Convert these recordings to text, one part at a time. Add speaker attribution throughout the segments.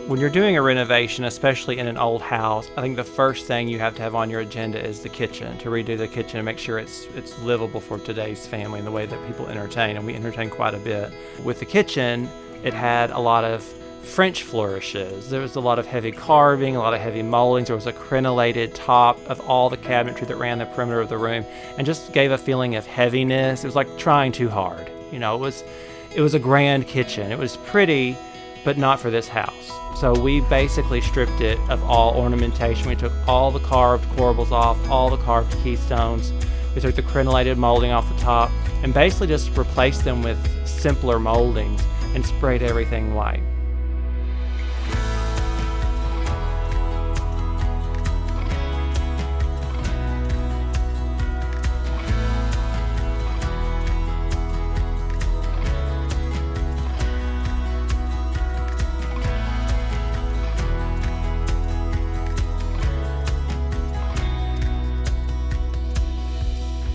Speaker 1: When you're doing a renovation, especially in an old house, I think the first thing you have to have on your agenda is the kitchen, to redo the kitchen and make sure it's livable for today's family and the way that people entertain, and we entertain quite a bit. With the kitchen, it had a lot of French flourishes. There was a lot of heavy carving, a lot of heavy moldings. There was a crenellated top of all the cabinetry that ran the perimeter of the room and just gave a feeling of heaviness. It was like trying too hard. You know, it was a grand kitchen. It was pretty, but not for this house. So we basically stripped it of all ornamentation. We took all the carved corbels off, all the carved keystones. We took the crenellated molding off the top and basically just replaced them with simpler moldings and sprayed everything white.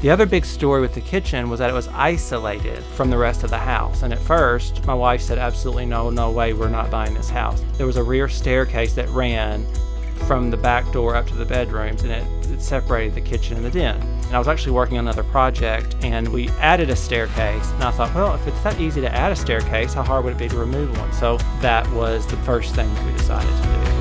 Speaker 1: The other big story with the kitchen was that it was isolated from the rest of the house. And at first, my wife said, absolutely no way, we're not buying this house. There was a rear staircase that ran from the back door up to the bedrooms, and it separated the kitchen and the den. And I was actually working on another project, and we added a staircase. And I thought, well, if it's that easy to add a staircase, how hard would it be to remove one? So that was the first thing that we decided to do.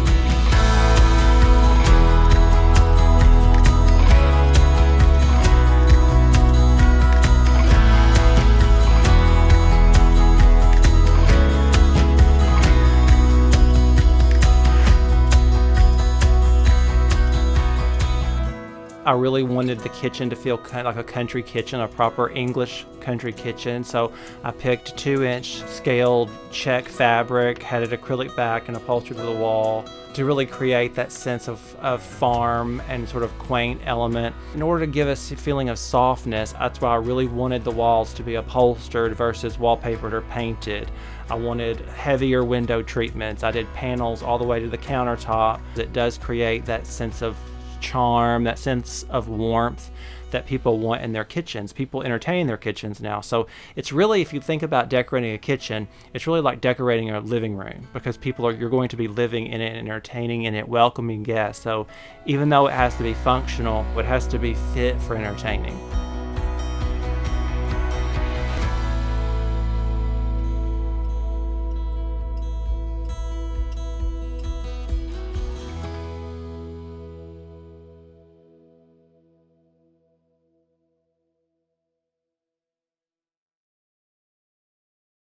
Speaker 1: I really wanted the kitchen to feel kind of like a country kitchen, a proper English country kitchen. So I picked 2-inch scaled check fabric, had an acrylic back and upholstered to the wall to really create that sense of farm and sort of quaint element. In order to give us a feeling of softness, that's why I really wanted the walls to be upholstered versus wallpapered or painted. I wanted heavier window treatments. I did panels all the way to the countertop. It does create that sense of charm, that sense of warmth that people want in their kitchens. People entertain their kitchens now. So it's really, if you think about decorating a kitchen, it's really like decorating a living room, because you're going to be living in it, entertaining in it, welcoming guests. So even though it has to be functional, it has to be fit for entertaining.